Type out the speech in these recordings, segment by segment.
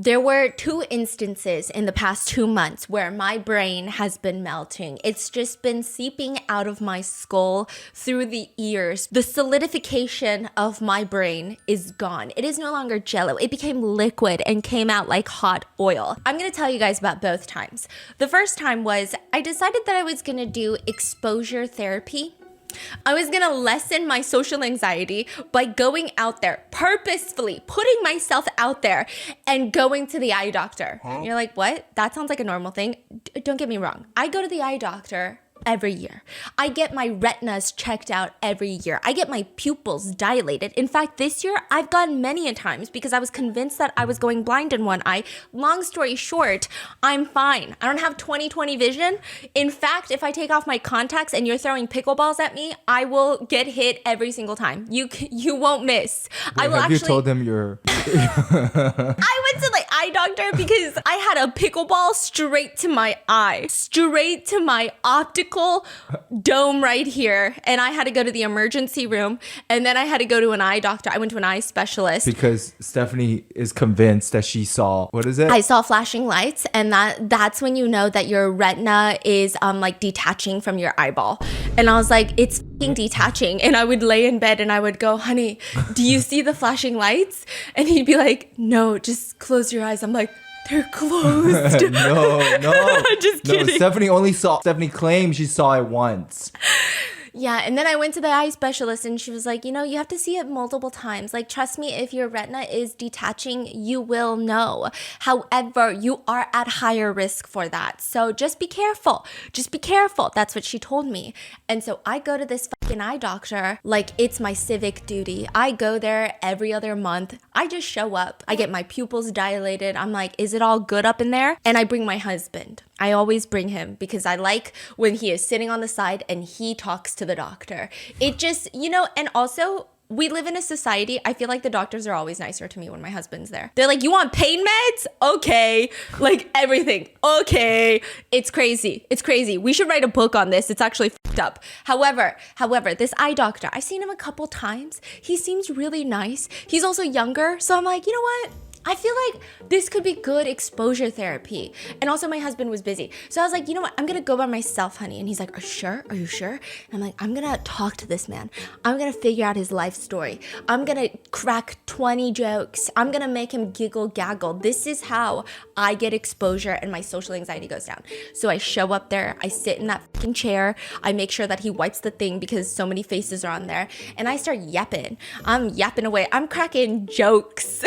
There were 2 instances in the past 2 months where my brain has been melting. It's just been seeping out of my skull through the ears. The solidification of my brain is gone. It is no longer jello. It became liquid and came out like hot oil. I'm gonna tell you guys about both times. The first time was I decided that I was gonna do exposure therapy. I was gonna lessen my social anxiety by going out there, purposefully putting myself out there and going to the eye doctor. You're like, what? That sounds like a normal thing. Don't get me wrong. I go to the eye doctor every year. I get my retinas checked out every year. I get my pupils dilated. In fact, this year I've gone many a times because I was convinced that I was going blind in one eye. Long story short, I'm fine. I don't have 20/20 vision. In fact, if I take off my contacts and you're throwing pickleballs at me, I will get hit every single time. You won't miss. Wait, I will have you told them you're... I went to the eye doctor because I had a pickleball straight to my eye, straight to my optical dome right here. And I had to go to the emergency room, and then I had to go to an eye doctor. I went to an eye specialist. Because Stephanie is convinced that she saw, what is it? I saw flashing lights, and that's when you know that your retina is like detaching from your eyeball. And I was like, it's f***ing detaching. And I would lay in bed and I would go, honey, do you see the flashing lights? And he'd be like, no, just close your eyes. I'm like, they're closed. No. Just kidding. Stephanie claims she saw it once. Yeah, and then I went to the eye specialist and she was like, you have to see it multiple times. Like, trust me, if your retina is detaching, you will know. However, you are at higher risk for that. So just be careful. Just be careful. That's what she told me. And so I go to this fucking eye doctor like it's my civic duty. I go there every other month. I just show up. I get my pupils dilated. I'm like, is it all good up in there? And I bring my husband. I always bring him because I like when he is sitting on the side and he talks to the doctor. It just, and also we live in a society, I feel like the doctors are always nicer to me when my husband's there. They're like, you want pain meds? Okay. Like everything. Okay. It's crazy. It's crazy. We should write a book on this. It's actually fucked up. However, this eye doctor, I've seen him a couple times. He seems really nice. He's also younger. So I'm like, you know what? I feel like this could be good exposure therapy. And also my husband was busy. So I was like, you know what? I'm going to go by myself, honey. And he's like, are you sure? Are you sure? And I'm like, I'm going to talk to this man. I'm going to figure out his life story. I'm going to crack 20 jokes. I'm going to make him giggle gaggle. This is how I get exposure and my social anxiety goes down. So I show up there. I sit in that fucking chair. I make sure that he wipes the thing because so many faces are on there. And I start yapping. I'm yapping away. I'm cracking jokes.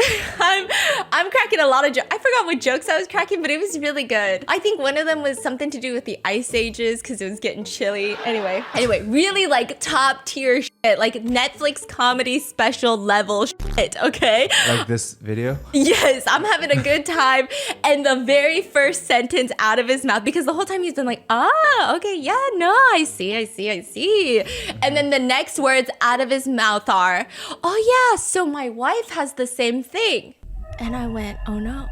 I'm cracking a lot of jokes. I forgot what jokes I was cracking, but it was really good. I think one of them was something to do with the ice ages because it was getting chilly. Anyway, really like top tier shit, like Netflix comedy special level shit, okay? Like this video? Yes, I'm having a good time. And the very first sentence out of his mouth, because the whole time he's been like, okay, yeah, no, I see. And then the next words out of his mouth are, oh yeah, so my wife has the same thing. And I went, oh no.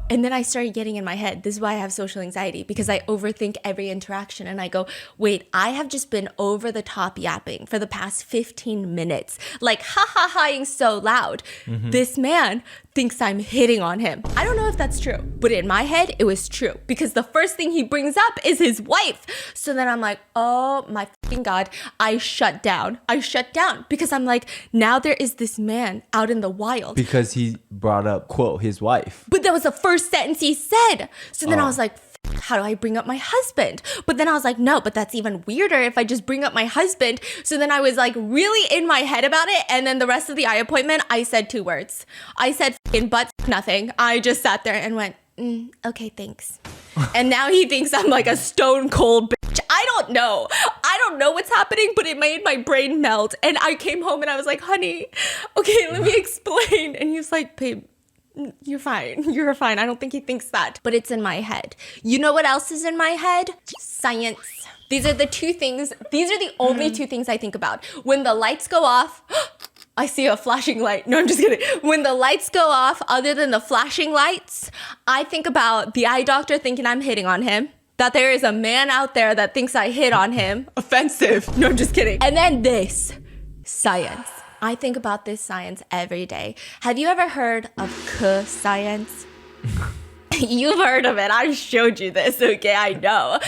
And then I started getting in my head. This is why I have social anxiety, because I overthink every interaction. And I go, wait, I have just been over the top yapping for the past 15 minutes. Like, ha-ha-haing so loud. Mm-hmm. This man thinks I'm hitting on him. I don't know if that's true, but in my head, it was true. Because the first thing he brings up is his wife. So then I'm like, oh my fucking God. I shut down because I'm like, now there is this man out in the wild. Because he brought up, quote, his wife. But that was the first sentence he said. So then I was like, how do I bring up my husband? But then I was like, no, but that's even weirder if I just bring up my husband. So then I was like really in my head about it. And then the rest of the eye appointment, I said 2 words. I said f***ing but nothing. I just sat there and went, okay, thanks. And now he thinks I'm like a stone cold bitch. I don't know what's happening, but it made my brain melt. And I came home and I was like, honey, okay, let me explain. And he was like, babe, you're fine. I don't think he thinks that, but it's in my head. You know what else is in my head? Science. These are the only two things I think about. When the lights go off, I see a flashing light. No, I'm just kidding. When the lights go off, other than the flashing lights, I think about the eye doctor thinking I'm hitting on him. That there is a man out there that thinks I hit on him. Offensive. No, I'm just kidding. And then this, science. I think about this science every day. Have you ever heard of science? You've heard of it. I showed you this, okay? I know.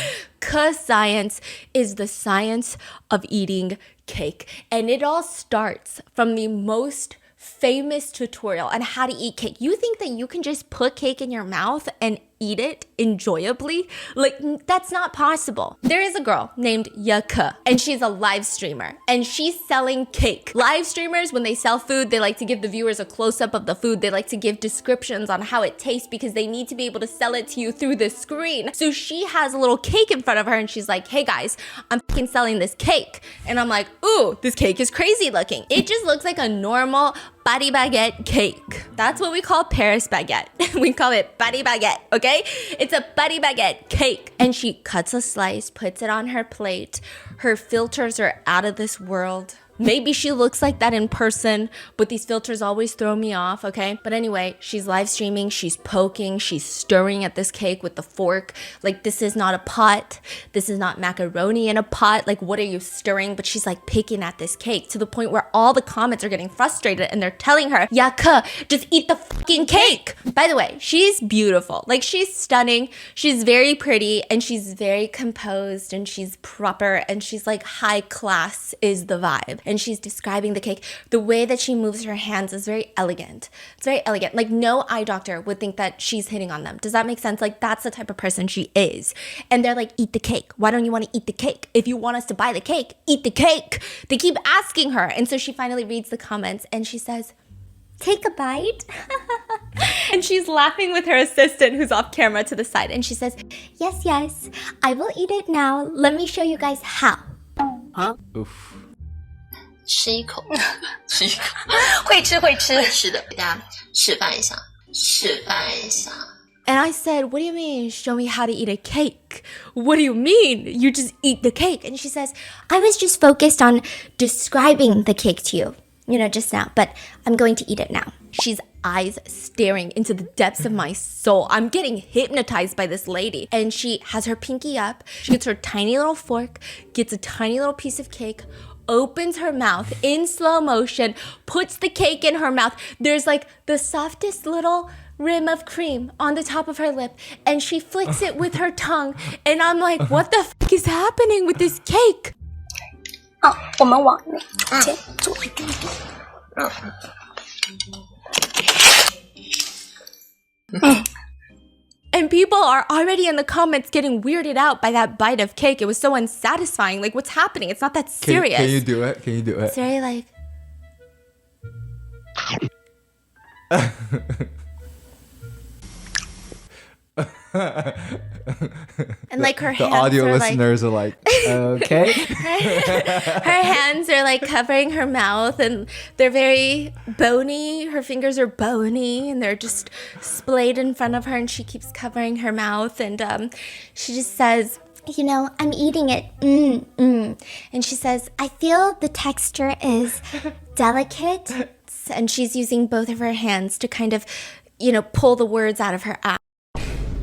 Science is the science of eating cake. And it all starts from the most famous tutorial on how to eat cake. You think that you can just put cake in your mouth and eat it enjoyably? Like, that's not possible. There is a girl named Yaka, and she's a live streamer, and she's selling cake. Live streamers, when they sell food, they like to give the viewers a close-up of the food. They like to give descriptions on how it tastes because they need to be able to sell it to you through the screen. So she has a little cake in front of her, and she's like, hey guys, I'm fucking selling this cake. And I'm like, ooh, this cake is crazy looking. It just looks like a normal Paris baguette cake. That's what we call Paris baguette. We call it Paris baguette, okay? It's a Paris baguette cake. And she cuts a slice, puts it on her plate. Her filters are out of this world. Maybe she looks like that in person, but these filters always throw me off, okay? But anyway, she's live streaming, she's poking, she's stirring at this cake with the fork. Like, this is not a pot. This is not macaroni in a pot. Like, what are you stirring? But she's like picking at this cake to the point where all the comments are getting frustrated and they're telling her, Yaka, just eat the fucking cake. By the way, she's beautiful. Like, she's stunning. She's very pretty and she's very composed and she's proper and she's like high class is the vibe. And she's describing the cake. The way that she moves her hands is very elegant. It's very elegant. Like, no eye doctor would think that she's hitting on them. Does that make sense? Like, that's the type of person she is. And they're like, eat the cake. Why don't you want to eat the cake? If you want us to buy the cake, eat the cake. They keep asking her. And so she finally reads the comments and she says, take a bite. And she's laughing with her assistant who's off camera to the side. And she says, yes, yes, I will eat it now. Let me show you guys how. Huh? Oof. 吃一口，吃一口，会吃会吃。会吃的，给大家示范一下，示范一下。 And I said, what do you mean, show me how to eat a cake? What do you mean? You just eat the cake. And she says, I was just focused on describing the cake to you, just now, but I'm going to eat it now. She's eyes staring into the depths of my soul. I'm getting hypnotized by this lady. And she has her pinky up. She gets her tiny little fork, gets a tiny little piece of cake, opens her mouth in slow motion, puts the cake in her mouth. There's like the softest little rim of cream on the top of her lip, and she flicks it with her tongue. And I'm like, what the fuck is happening with this cake? 好，我们往那先做一点点。And people are already in the comments getting weirded out by that bite of cake. It was so unsatisfying. Like, what's happening? It's not that serious. Can you do it? Can you do it? It's very like... And like her The hands audio are listeners are like, okay. her hands are like covering her mouth and they're very bony. Her fingers are bony and they're just splayed in front of her and she keeps covering her mouth and she just says, I'm eating it. And she says, I feel the texture is delicate. And she's using both of her hands to kind of, pull the words out of her eye.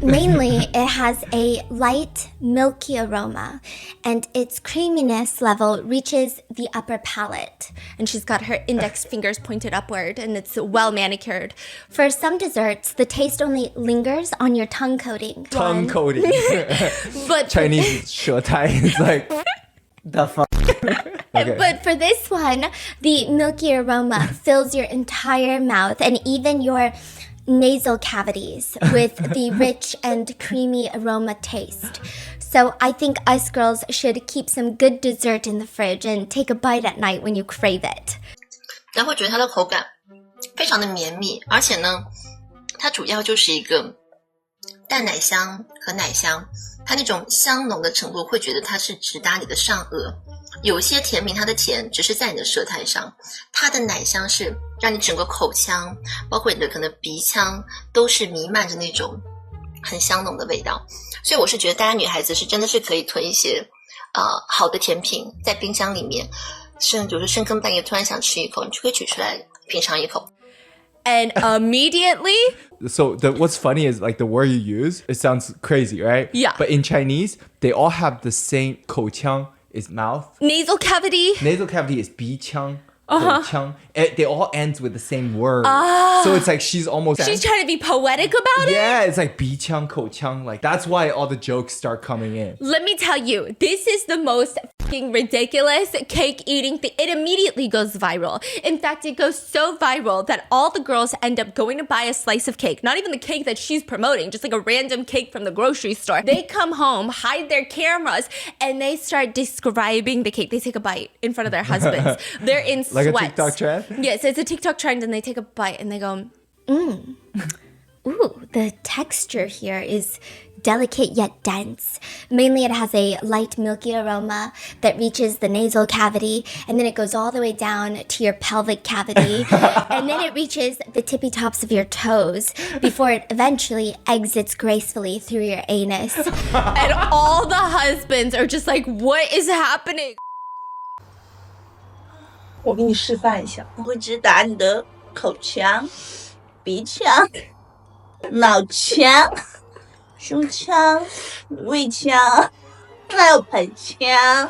Mainly, it has a light, milky aroma, and its creaminess level reaches the upper palate. And she's got her index fingers pointed upward, and it's well manicured. For some desserts, the taste only lingers on your tongue coating. Tongue coating. But Chinese 舌苔 is like, the fuck? Okay. But for this one, the milky aroma fills your entire mouth and even your nasal cavities with the rich and creamy aroma taste. So I think us girls should keep some good dessert in the fridge and take a bite at night when you crave it. 然后会觉得它的口感非常的绵密，而且呢，它主要就是一个淡奶香和奶香，它那种香浓的程度会觉得它是直达你的上颚。有些甜品它的甜只是在你的舌苔上，它的奶香是让你整个口腔包括你的可能鼻腔都是弥漫着那种很香浓的味道。所以我是觉得大家女孩子是真的是可以囤一些好的甜品在冰箱里面，比如说深更半夜突然想吃一口，你就可以取出来品尝一口。And immediately, So what's funny is like the word you use, it sounds crazy, right? Yeah. But in Chinese, they all have the same 口腔 is mouth. nasal cavity. Nasal cavity is 鼻腔. 口腔. They all ends with the same word. So it's like she's almost... She's trying to be poetic about it. Yeah, it's like 鼻腔, 口腔. Like that's why all the jokes start coming in. Let me tell you, this is the most fucking ridiculous cake eating thing. It immediately goes viral. In fact, it goes so viral that all the girls end up going to buy a slice of cake. Not even the cake that she's promoting, just like a random cake from the grocery store. They come home, hide their cameras, and they start describing the cake. They take a bite in front of their husbands. They're in Like sweats. a TikTok trend? Yes, it's a TikTok trend, and they take a bite and they go, Ooh, the texture here is delicate yet dense. Mainly it has a light milky aroma that reaches the nasal cavity, and then it goes all the way down to your pelvic cavity, and then it reaches the tippy tops of your toes before it eventually exits gracefully through your anus. And all the husbands are just like, what is happening? 我给你示范一下，我会直达你的口腔、鼻腔、脑腔、胸腔、胃腔，还有盆腔。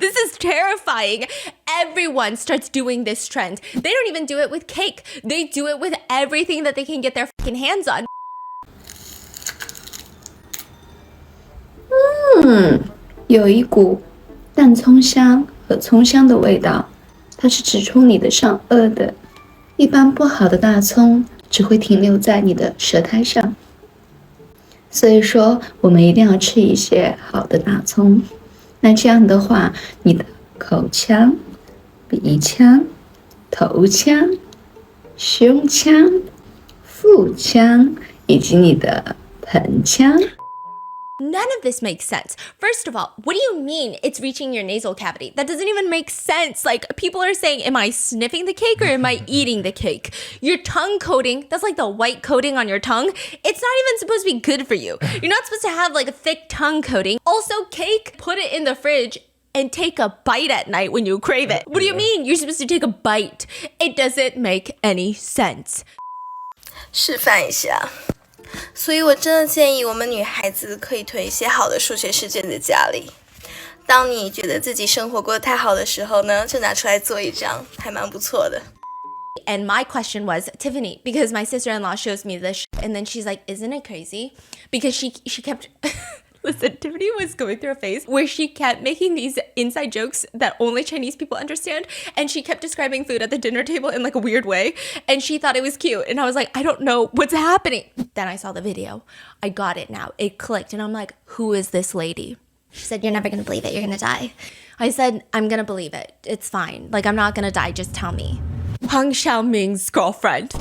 This is terrifying. Everyone starts doing this trend. They don't even do it with cake. They do it with everything that they can get their fucking hands on. 有一股淡葱香和葱香的味道，它是直冲你的上颚的。一般不好的大葱只会停留在你的舌苔上，所以说我们一定要吃一些好的大葱。那这样的话，你的口腔、鼻腔、头腔、胸腔、腹腔以及你的盆腔。None of this makes sense. First of all, what do you mean it's reaching your nasal cavity? That doesn't even make sense. Like, people are saying, am I sniffing the cake or am I eating the cake? Your tongue coating, that's like the white coating on your tongue. It's not even supposed to be good for you. You're not supposed to have like a thick tongue coating. Also, cake, put it in the fridge and take a bite at night when you crave it. What do you mean you're supposed to take a bite? It doesn't make any sense. 示范一下。所以我真的建议我们女孩子可以囤一些好的数学试卷在家里。当你觉得自己生活过得太好的时候呢，就拿出来做一张，还蛮不错的。 And my question was, Tiffany, because my sister-in-law shows me this and then she's like, isn't it crazy? Because she kept... Listen, Tiffany was going through a phase where she kept making these inside jokes that only Chinese people understand. And she kept describing food at the dinner table in like a weird way. And she thought it was cute. And I was like, I don't know what's happening. Then I saw the video. I got it now. It clicked. And I'm like, who is this lady? She said, you're never going to believe it. You're going to die. I said, I'm going to believe it. It's fine. Like, I'm not going to die. Just tell me. Huang Xiaoming's girlfriend.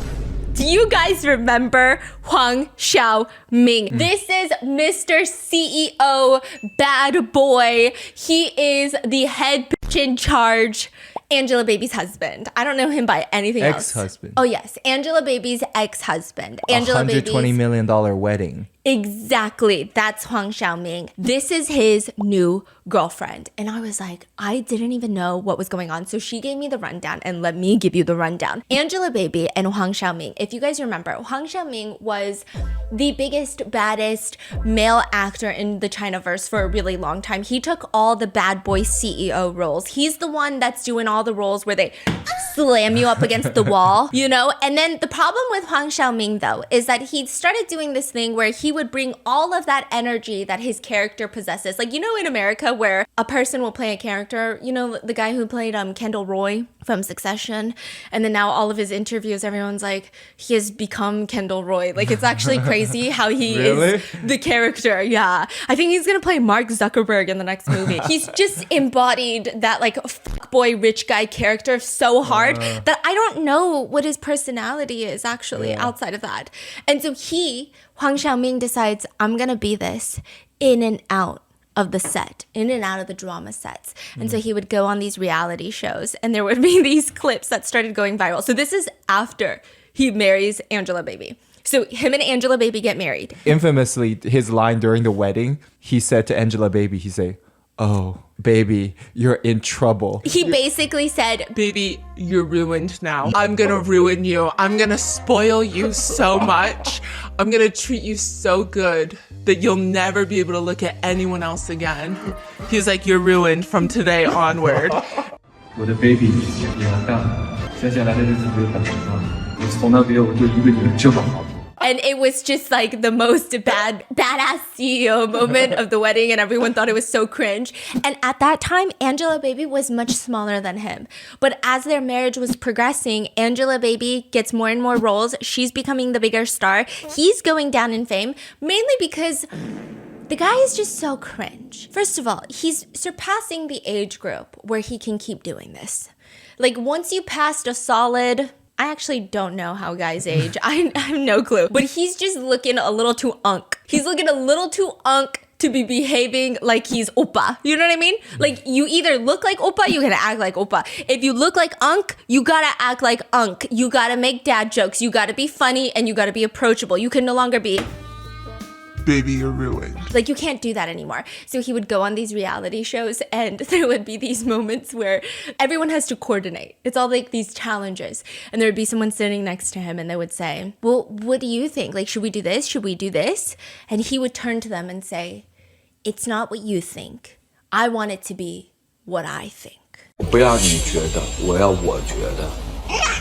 Do you guys remember Huang Xiaoming? This is Mr. CEO bad boy. He is the head bitch in charge. Angelababy's husband. I don't know him by anything else. Ex-husband. Oh yes, Angelababy's ex-husband. $120 million wedding. Exactly. That's Huang Xiaoming. This is his new girlfriend. And I was like, I didn't even know what was going on. So she gave me the rundown, and let me give you the rundown. Angelababy and Huang Xiaoming. If you guys remember, Huang Xiaoming was the biggest, baddest male actor in the Chinaverse for a really long time. He took all the bad boy CEO roles. He's the one that's doing all the roles where they slam you up against the wall, you know? And then the problem with Huang Xiaoming, though, is that he started doing this thing where he would bring all of that energy that his character possesses. Like, you know, in America where a person will play a character, you know, the guy who played Kendall Roy from Succession, and then now all of his interviews, everyone's like, he has become Kendall Roy. Like, it's actually crazy how he Really? is the character. Yeah. I think he's gonna play Mark Zuckerberg in the next movie. He's just embodied that like fuckboy rich guy character so hard that I don't know what his personality is actually outside of that. And so Huang Xiaoming decides, I'm gonna be this in and out of the set, in and out of the drama sets. And so he would go on these reality shows and there would be these clips that started going viral. So this is after he marries Angelababy. So him and Angelababy get married. Infamously, his line during the wedding, he said to Angelababy, he said, Oh, baby, you're in trouble. He basically said, Baby, you're ruined now. I'm gonna ruin you. I'm gonna spoil you so much. I'm gonna treat you so good that you'll never be able to look at anyone else again. He's like, you're ruined from today onward. 我的 baby 也完蛋了，接下来的日子没有本事了。我从来没有对一个女人这么好。 and it was just like the most badass CEO moment of the wedding, and everyone thought it was so cringe. And at that time, Angelababy was much smaller than him. But as their marriage was progressing, Angelababy gets more and more roles. She's becoming the bigger star. He's going down in fame, mainly because the guy is just so cringe. First of all, he's surpassing the age group where he can keep doing this. Like, once you passed a solid... I actually don't know how guys age. I have no clue. But he's just looking a little too unk. He's looking a little too unk to be behaving like he's oppa. You know what I mean? Like, you either look like oppa, you gotta act like oppa. If you look like unk, you gotta act like unk. You gotta make dad jokes. You gotta be funny, and you gotta be approachable. You can no longer be... Baby, you're ruined. Like, you can't do that anymore. So he would go on these reality shows, and there would be these moments where everyone has to coordinate. It's all like these challenges. And there would be someone sitting next to him, and they would say, well, what do you think? Like, should we do this? Should we do this? And he would turn to them and say, it's not what you think. I want it to be what I think. 不要你觉得，我要我觉得。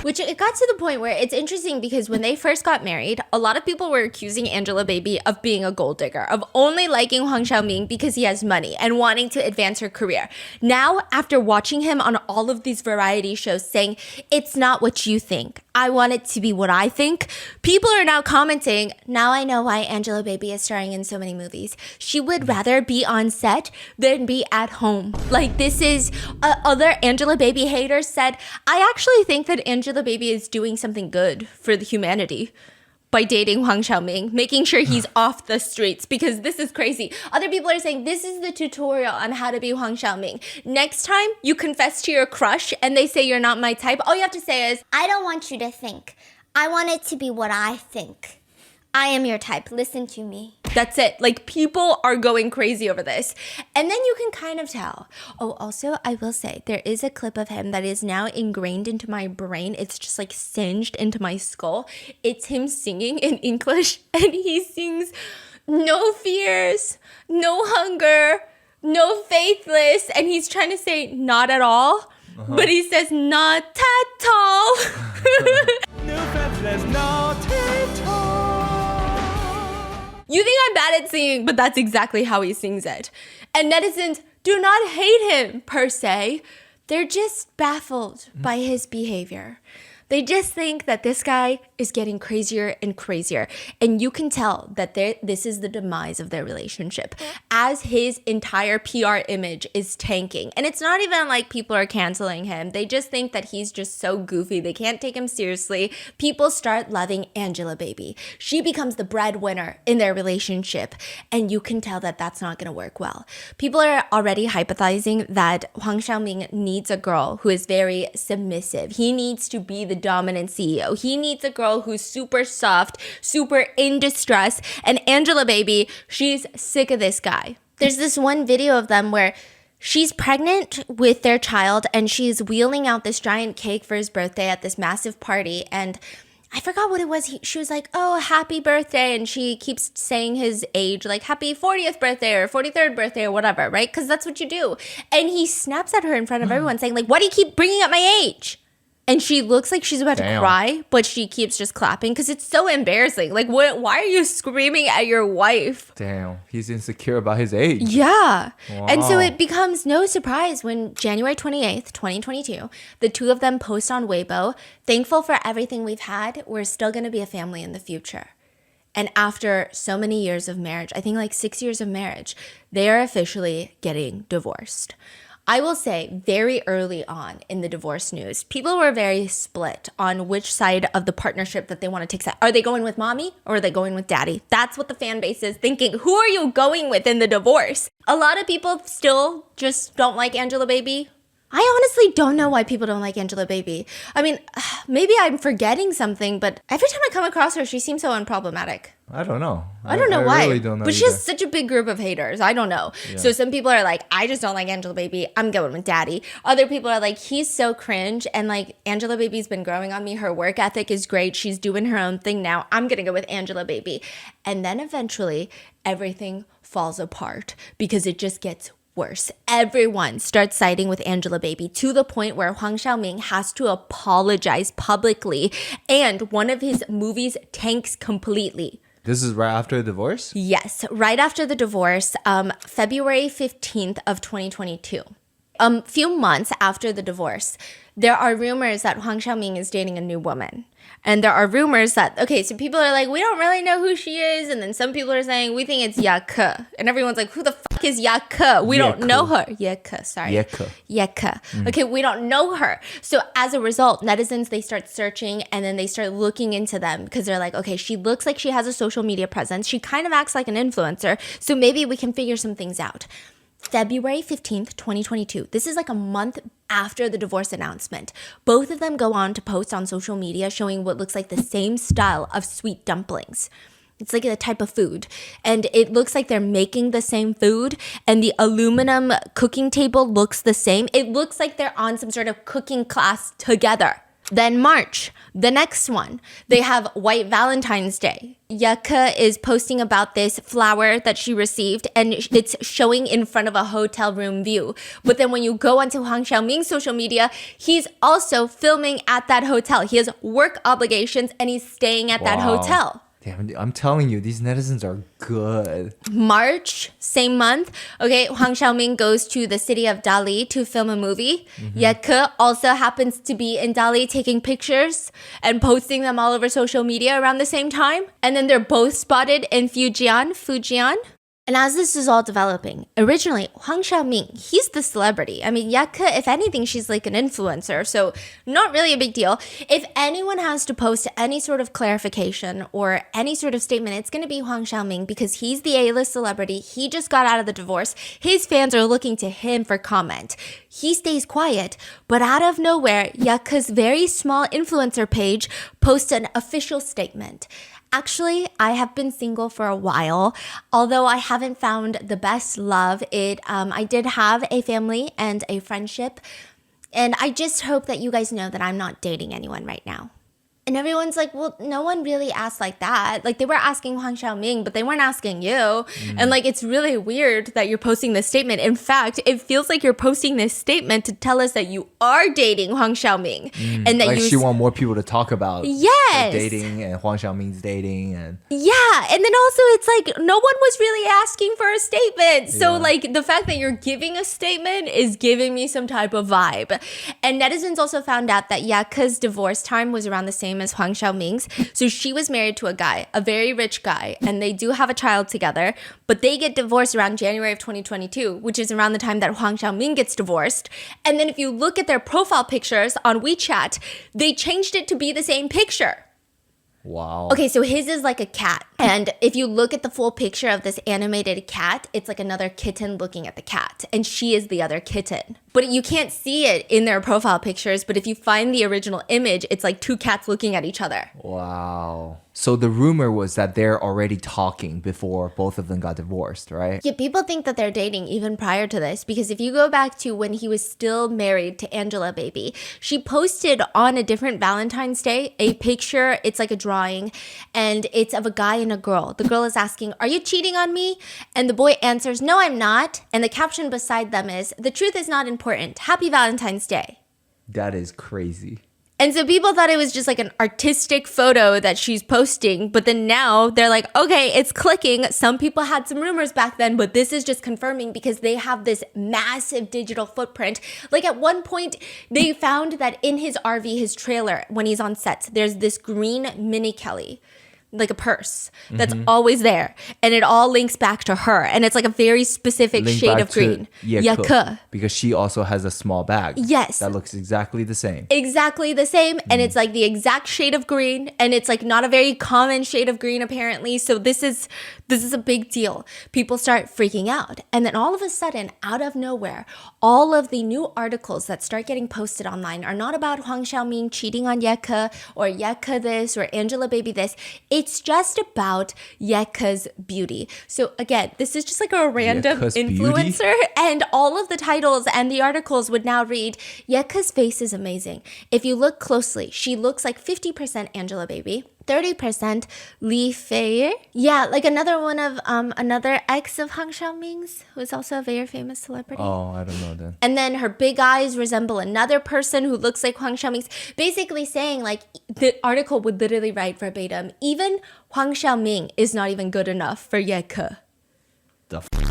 Which it got to the point where it's interesting because when they first got married, a lot of people were accusing Angelababy of being a gold digger, of only liking Hwang Xiaoming because he has money and wanting to advance her career. Now, after watching him on all of these variety shows saying, it's not what you think, I want it to be what I think, people are now commenting, now I know why Angelababy is starring in so many movies. She would rather be on set than be at home. Like, this is, other Angelababy haters said, I actually think that Angelababy is doing something good for the humanity by dating Hwang Xiaoming, making sure he's off the streets, because this is crazy. Other people are saying this is the tutorial on how to be Hwang Xiaoming. Next time you confess to your crush and they say you're not my type, all you have to say is, I don't want you to think. I want it to be what I think. I am your type. Listen to me. That's it. Like, people are going crazy over this. And then you can kind of tell. Oh, also, I will say, there is a clip of him that is now ingrained into my brain. It's just like singed into my skull. It's him singing in English, and he sings, no fears, no hunger, no faithless. And he's trying to say not at all, but he says not at all. No faithless, not at all. You think I'm bad at singing, but that's exactly how he sings it. And netizens do not hate him, per se. They're just baffled by his behavior. They just think that this guy is getting crazier and crazier. And you can tell that this is the demise of their relationship as his entire PR image is tanking. And it's not even like people are canceling him. They just think that he's just so goofy. They can't take him seriously. People start loving Angelababy. She becomes the breadwinner in their relationship. And you can tell that that's not going to work well. People are already hypothesizing that Hwang Xiaoming needs a girl who is very submissive. He needs to be the dominant CEO. He needs a girl who's super soft, super in distress. And Angelababy, she's sick of this guy. There's this one video of them where she's pregnant with their child and she's wheeling out this giant cake for his birthday at this massive party. And I forgot what it was. She was like, oh, happy birthday. And she keeps saying his age, like happy 40th birthday or 43rd birthday or whatever, right? Because that's what you do. And he snaps at her in front of everyone saying, like, why do you keep bringing up my age? And she looks like she's about to cry, but she keeps just clapping because it's so embarrassing. Like, why are you screaming at your wife? Damn, he's insecure about his age. Yeah. Wow. And so it becomes no surprise when January 28th, 2022, the two of them post on Weibo, thankful for everything we've had, we're still going to be a family in the future. And after so many years of marriage, I think like 6 years of marriage, they are officially getting divorced. I will say very early on in the divorce news, people were very split on which side of the partnership that they want to take side. Are they going with mommy or are they going with daddy? That's what the fan base is thinking. Who are you going with in the divorce? A lot of people still just don't like Angelababy. I honestly don't know why people don't like Angelababy. I mean, maybe I'm forgetting something, but every time I come across her, she seems so unproblematic. I don't know. I don't know why. Really don't know but she either. has such a big group of haters. I don't know. Yeah. So some people are like, I just don't like Angelababy. I'm going with Daddy. Other people are like, he's so cringe. And like, Angelababy's been growing on me. Her work ethic is great. She's doing her own thing now. I'm going to go with Angelababy. And then eventually, everything falls apart because it just gets worse. Everyone starts siding with Angelababy to the point where Huang Xiaoming has to apologize publicly and one of his movies tanks completely. This is right after the divorce? Yes, right after the divorce, February 15th of 2022. Few months after the divorce, there are rumors that Huang Xiaoming is dating a new woman. And there are rumors that, okay, so people are like, we don't really know who she is. And then some people are saying, we think it's Yake. And everyone's like, who the fuck is Yake? We don't know her. Yeke, sorry. Yeke. Okay, we don't know her. So as a result, netizens, they start searching and then they start looking into them because they're like, okay, she looks like she has a social media presence. She kind of acts like an influencer. So maybe we can figure some things out. February 15th, 2022. This is like a month after the divorce announcement. Both of them go on to post on social media showing what looks like the same style of sweet dumplings. It's like a type of food. And it looks like they're making the same food. And the aluminum cooking table looks the same. It looks like they're on some sort of cooking class together. Then March, the next one, they have White Valentine's Day. Yake is posting about this flower that she received and it's showing in front of a hotel room view. But then when you go onto Huang Xiaoming's social media, he's also filming at that hotel. He has work obligations and he's staying at that hotel. Damn, I'm telling you, these netizens are good. March, same month. Okay, Huang Xiaoming goes to the city of Dali to film a movie. Yeke also happens to be in Dali taking pictures and posting them all over social media around the same time. And then they're both spotted in Fujian. And as this is all developing, originally, Huang Xiaoming, he's the celebrity. I mean, Yake, if anything, she's like an influencer, so not really a big deal. If anyone has to post any sort of clarification or any sort of statement, it's going to be Huang Xiaoming because he's the A-list celebrity. He just got out of the divorce. His fans are looking to him for comment. He stays quiet, but out of nowhere, Yake's very small influencer page posts an official statement. Actually, I have been single for a while. Although I haven't found the best love, I did have a family and a friendship. And I just hope that you guys know that I'm not dating anyone right now. And everyone's like, well, no one really asked like that. Like, they were asking Huang Xiaoming, but they weren't asking you. And like, it's really weird that you're posting this statement. In fact, it feels like you're posting this statement to tell us that you are dating Huang Xiaoming. And that like she want more people to talk about dating and Huang Xiaoming's dating. And yeah. And then also it's like, no one was really asking for a statement. So like, the fact that you're giving a statement is giving me some type of vibe. And netizens also found out that Yake's divorce time was around the same as Huang Xiaoming's. So she was married to a guy, a very rich guy, and they do have a child together, but they get divorced around January of 2022, which is around the time that Huang Xiaoming gets divorced. And then if you look at their profile pictures on WeChat, they changed it to be the same picture. wow. Okay, so his is like a cat. And if you look at the full picture of this animated cat, it's like another kitten looking at the cat. And she is the other kitten. But you can't see it in their profile pictures. But if you find the original image, it's like two cats looking at each other. Wow. So the rumor was that they're already talking before both of them got divorced, right? Yeah, people think that they're dating even prior to this because if you go back to when he was still married to Angelababy, she posted on a different Valentine's Day a picture. It's like a drawing and it's of a guy and a girl. The girl is asking, "Are you cheating on me?" And the boy answers, "No, I'm not." And the caption beside them is, "The truth is not important. Happy Valentine's Day." That is crazy. And so people thought it was just like an artistic photo that she's posting. But then now they're like, okay, it's clicking. Some people had some rumors back then, but this is just confirming because they have this massive digital footprint. Like at one point, they found that in his RV, his trailer, when he's on set, there's this green Mini Kelly. like a purse that's always there, and it all links back to her, and it's like a very specific Link shade back of green. to Yeke, because she also has a small bag. Yes. That looks exactly the same. Exactly the same, and it's like the exact shade of green, and it's like not a very common shade of green apparently. So this is a big deal. People start freaking out, and then all of a sudden, out of nowhere, all of the new articles that start getting posted online are not about Huang Xiaoming cheating on Yeke or Yeke this or Angela Baby this. It's just about Yeke's beauty. So again, this is just like a random Yeke's influencer, and all of the titles and the articles would now read, Yeke's face is amazing. If you look closely, she looks like 50% Angela Baby, 30% Li Fei. Yeah, like another one of another ex of Huang Xiaoming's, who is also a very famous celebrity. Oh, I don't know then. And then her big eyes resemble another person who looks like Huang Xiaoming's. Basically saying, like, the article would literally write verbatim, even Huang Xiaoming is not even good enough for Yeke.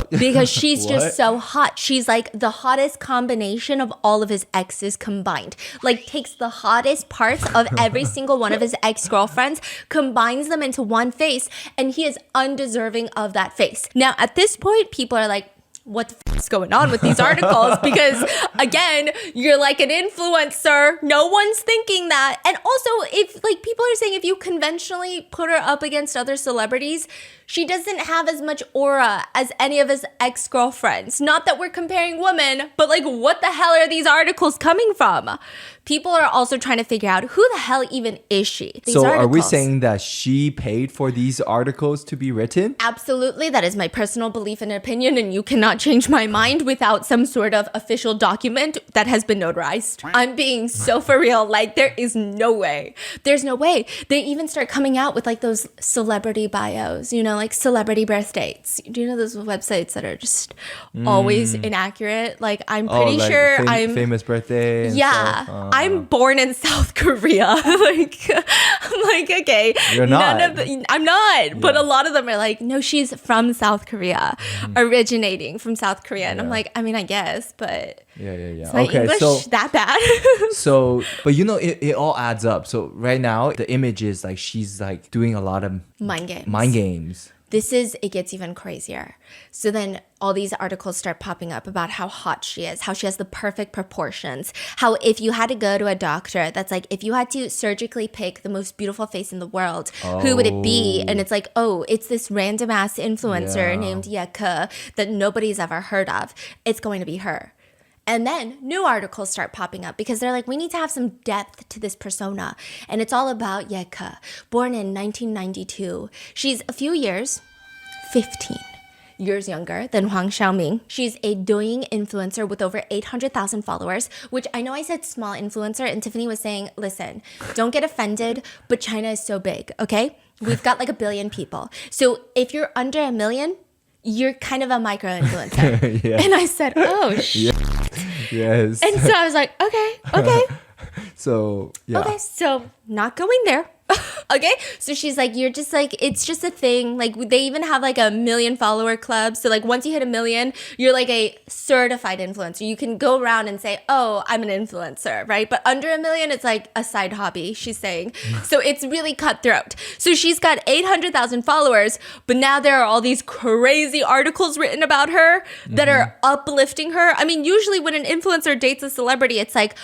Because she's just so hot. She's like the hottest combination of all of his exes combined. Like takes the hottest parts of every single one of his ex-girlfriends, combines them into one face, and he is undeserving of that face. Now, at this point, people are like, what the f is going on with these articles? Because again, you're like an influencer. No one's thinking that. And also, if like people are saying if you conventionally put her up against other celebrities, she doesn't have as much aura as any of his ex-girlfriends. Not that we're comparing women, but like what the hell are these articles coming from? People are also trying to figure out who the hell even is she? So are we saying that she paid for these articles to be written? Absolutely. That is my personal belief and opinion, and you cannot change my mind without some sort of official document that has been notarized. I'm being so for real. Like, there is no way. There's no way. They even start coming out with like those celebrity bios, you know, like celebrity birth dates. Do you know those websites that are just always inaccurate? Like, I'm pretty sure I'm famous birthday. Yeah. I'm born in South Korea. Like, I'm like, okay. You're not. I'm not. But a lot of them are like, no, she's from South Korea, originating from South Korea. And I'm like, I mean, I guess, but it's my English that bad. So, but you know, it all adds up. So right now, the image is like she's like doing a lot of mind games. Mind games. It gets even crazier. So then all these articles start popping up about how hot she is, how she has the perfect proportions, how if you had to go to a doctor, that's like, if you had to surgically pick the most beautiful face in the world, who would it be? And it's like, oh, it's this random ass influencer named Yeke that nobody's ever heard of. It's going to be her. And then new articles start popping up because they're like, we need to have some depth to this persona. And it's all about Yeke, born in 1992. She's a few years, 15 years younger than Huang Xiaoming. She's a Douyin influencer with over 800,000 followers, which I know I said small influencer, and Tiffany was saying, listen, don't get offended, but China is so big, okay? We've got like 1 billion people. So if you're under 1 million, you're kind of a micro influencer. And I said, oh, shit. Yes. And so I was like, okay. So, yeah. Okay, so not going there. Okay, so she's like, you're just like, it's just a thing. Like, they even have like 1 million follower club. So like, once you hit 1 million, you're like a certified influencer. You can go around and say, oh, I'm an influencer, right? But under 1 million, it's like a side hobby, she's saying. So it's really cutthroat. So she's got 800,000 followers, but now there are all these crazy articles written about her that are uplifting her. I mean, usually when an influencer dates a celebrity, it's like,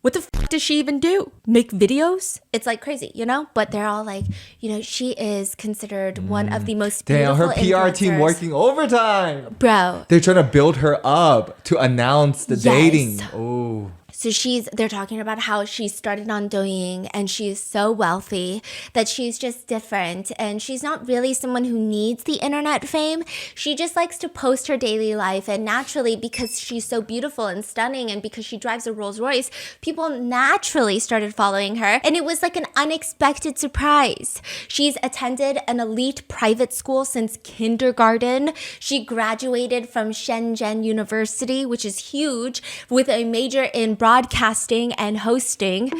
what the f does she even do? Make videos? It's like crazy, you know? But they're all like, you know, she is considered one of the most beautiful her PR influencers. team working overtime. Bro. They're trying to build her up to announce the dating. Oh. So they're talking about how she started on Douyin and she's so wealthy that she's just different. And she's not really someone who needs the internet fame. She just likes to post her daily life. And naturally, because she's so beautiful and stunning and because she drives a Rolls Royce, people naturally started following her. And it was like an unexpected surprise. She's attended an elite private school since kindergarten. She graduated from Shenzhen University, which is huge, with a major in broadcasting and hosting.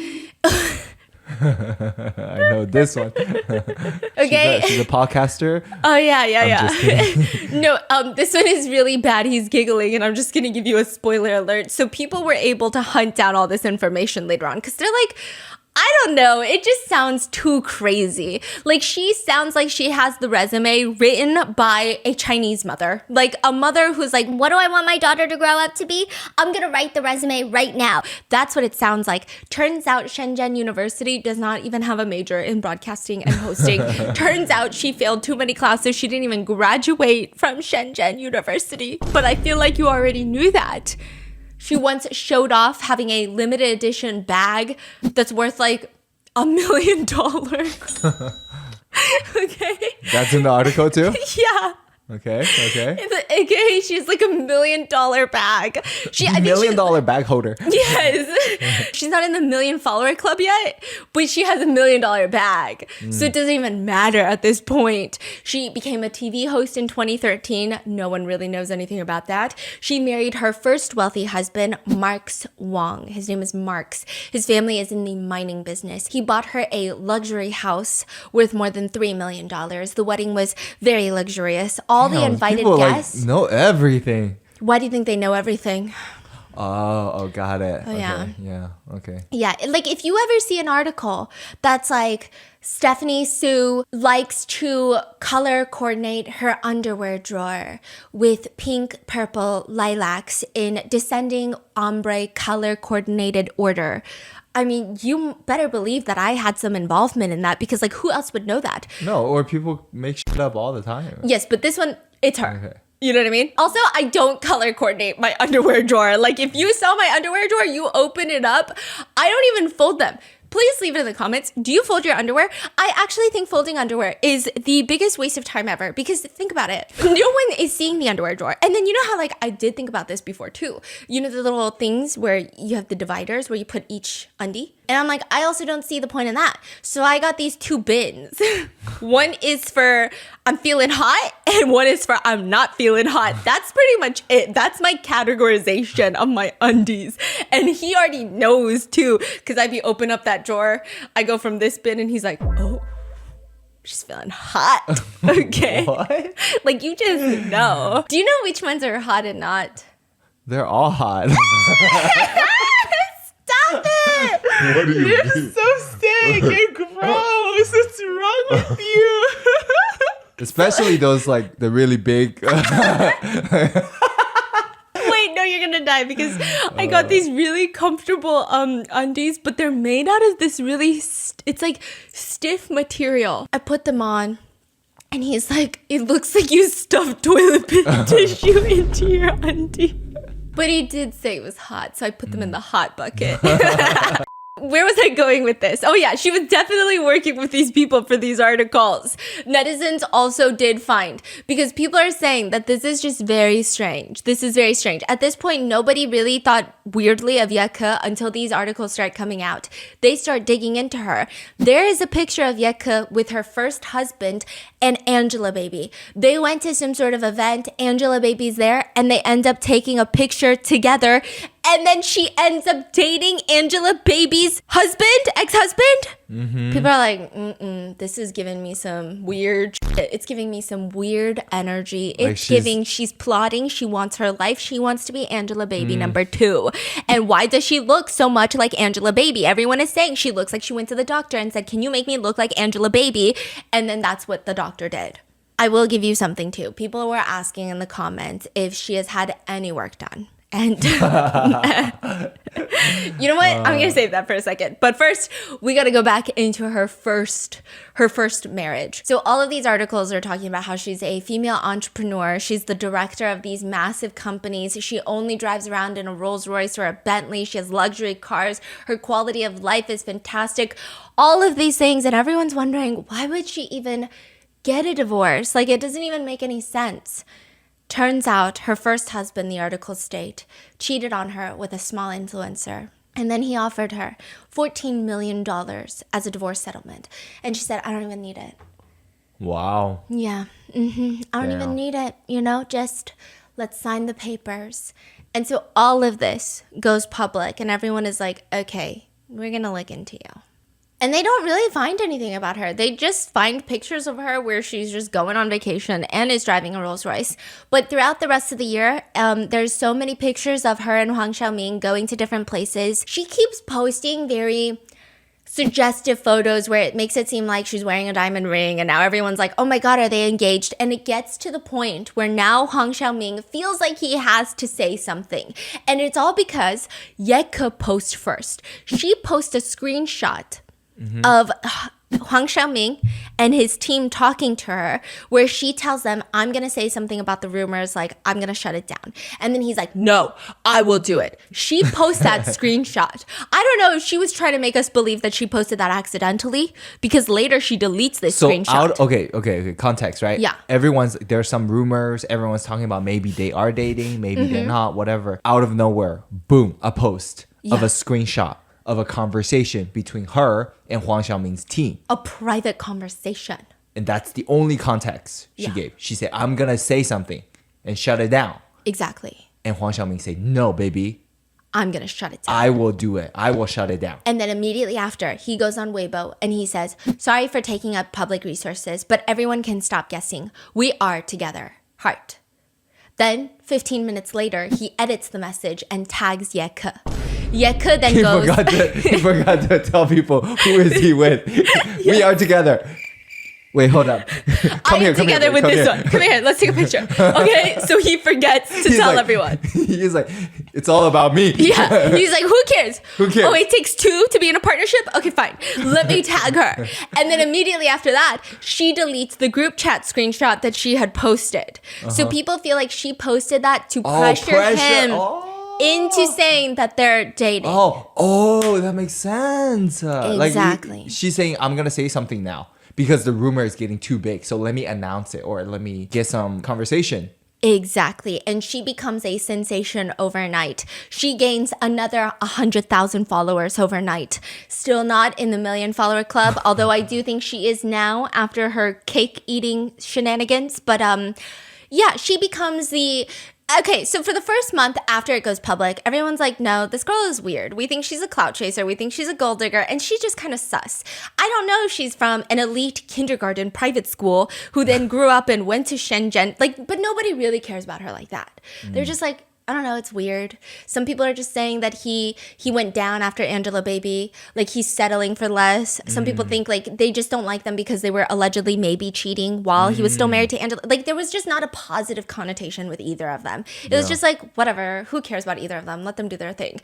I know this one. Okay. She's a podcaster. Oh, yeah. Just kidding. No, this one is really bad. He's giggling, and I'm just going to give you a spoiler alert. So people were able to hunt down all this information later on because they're like, I don't know. It just sounds too crazy. Like, she sounds like she has the resume written by a Chinese mother. Like, a mother who's like, what do I want my daughter to grow up to be? I'm going to write the resume right now. That's what it sounds like. Turns out Shenzhen University does not even have a major in broadcasting and hosting. Turns out she failed too many classes. She didn't even graduate from Shenzhen University. But I feel like you already knew that. She once showed off having a limited edition bag that's worth like $1 million. Okay. That's in the article too? Yeah. Okay. AKA, she's like $1 million bag. $1 million bag holder. Yes. She's not in the 1 million follower club yet, but she has $1 million bag. So it doesn't even matter at this point. She became a TV host in 2013. No one really knows anything about that. She married her first wealthy husband, Marx Wong. His name is Marx. His family is in the mining business. He bought her a luxury house worth more than $3 million. The wedding was very luxurious. All the invited people, guests know everything. Why do you think they know everything? Oh, got it. Oh, yeah. Okay. Yeah. Okay. Yeah, like if you ever see an article that's like Stephanie Sue likes to color coordinate her underwear drawer with pink, purple, lilacs in descending ombre color coordinated order. I mean, you better believe that I had some involvement in that because like who else would know that? No, or people make shit up all the time. Yes, but this one, it's her. Okay. You know what I mean? Also, I don't color coordinate my underwear drawer. Like if you saw my underwear drawer, you open it up. I don't even fold them. Please leave it in the comments. Do you fold your underwear? I actually think folding underwear is the biggest waste of time ever because think about it. No one is seeing the underwear drawer. And then you know how like I did think about this before too. You know the little things where you have the dividers where you put each undie? And I'm like, I also don't see the point in that. So I got these 2 bins. One is for I'm feeling hot and one is for I'm not feeling hot. That's pretty much it. That's my categorization of my undies. And he already knows too because I be open up that drawer. I go from this bin and he's like, oh, she's feeling hot. Okay. What? Like you just know. Do you know which ones are hot and not? They're all hot. Stop it! What do you You're so sick and gross. What's wrong with you? Especially those like the really big. Wait, no, you're gonna die because I got these really comfortable undies, but they're made out of this really it's like stiff material. I put them on and he's like, it looks like you stuffed toilet tissue into your undie. But he did say it was hot, so I put them in the hot bucket. Where was I going with this? Oh yeah, she was definitely working with these people for these articles. Netizens also did find, because people are saying that this is just very strange. This is very strange. At this point, nobody really thought weirdly of Yeke until these articles start coming out. They start digging into her. There is a picture of Yeke with her first husband and Angelababy. They went to some sort of event, Angelababy's there, and they end up taking a picture together. And then she ends up dating Angelababy's husband, ex-husband. Mm-hmm. People are like, this is giving me some weird shit. It's giving me some weird energy. It's like giving, she's plotting. She wants her life. She wants to be Angelababy number 2. And why does she look so much like Angelababy? Everyone is saying she looks like she went to the doctor and said, can you make me look like Angelababy? And then that's what the doctor did. I will give you something too. People were asking in the comments if she has had any work done. And you know what? I'm going to save that for a second. But first, we got to go back into her first marriage. So all of these articles are talking about how she's a female entrepreneur. She's the director of these massive companies. She only drives around in a Rolls Royce or a Bentley. She has luxury cars. Her quality of life is fantastic. All of these things. And everyone's wondering, why would she even get a divorce? Like, it doesn't even make any sense. Turns out her first husband, the articles state, cheated on her with a small influencer. And then he offered her $14 million as a divorce settlement. And she said, I don't even need it. Wow. Yeah. I don't even need it. You know, just let's sign the papers. And so all of this goes public and everyone is like, okay, we're going to look into you. And they don't really find anything about her. They just find pictures of her where she's just going on vacation and is driving a Rolls Royce. But throughout the rest of the year, there's so many pictures of her and Huang Xiaoming going to different places. She keeps posting very suggestive photos where it makes it seem like she's wearing a diamond ring, and now everyone's like, oh my god, are they engaged? And it gets to the point where now Huang Xiaoming feels like he has to say something, and it's all because Ye Ke posts first. She posts a screenshot of Huang Xiaoming and his team talking to her, where she tells them, I'm gonna say something about the rumors, like I'm gonna shut it down. And then he's like, no, I will do it. She posts that screenshot. I don't know if she was trying to make us believe that she posted that accidentally, because later she deletes this screenshot. Okay, context, right? Yeah. There's some rumors, everyone's talking about maybe they are dating, maybe they're not, whatever. Out of nowhere, boom, a post of a screenshot of a conversation between her and Huang Xiaoming's team. A private conversation. And that's the only context she gave. She said, I'm going to say something and shut it down. Exactly. And Huang Xiaoming said, no, baby. I'm going to shut it down. I will do it. I will shut it down. And then immediately after, he goes on Weibo and he says, sorry for taking up public resources, but everyone can stop guessing. We are together. Heart. Then, 15 minutes later, he edits the message and tags Ye Ke. Ye Ke then goes... He forgot to tell people who is he with. We are together. Wait, hold up. Come here, with this one. Come here, let's take a picture. Okay, so he forgets to tell everyone. He's like, it's all about me. Yeah, he's like, who cares? Who cares? Oh, it takes two to be in a partnership? Okay, fine. Let me tag her. And then immediately after that, she deletes the group chat screenshot that she had posted. So people feel like she posted that to pressure him into saying that they're dating. Oh, that makes sense. Exactly. Like, she's saying, I'm going to say something now, because the rumor is getting too big. So let me announce it, or let me get some conversation. Exactly. And she becomes a sensation overnight. She gains another 100,000 followers overnight. Still not in the 1 million follower club, although I do think she is now after her cake eating shenanigans. But yeah, she becomes the... Okay, so for the first month after it goes public, everyone's like, no, this girl is weird. We think she's a clout chaser. We think she's a gold digger. And she's just kind of sus. I don't know if she's from an elite kindergarten private school who then grew up and went to Shenzhen. But nobody really cares about her like that. They're just like, I don't know, it's weird. Some people are just saying that he went down after Angelababy, like he's settling for less. Some people think like they just don't like them because they were allegedly maybe cheating while he was still married to Angela. Like there was just not a positive connotation with either of them. It was just like, whatever, who cares about either of them? Let them do their thing.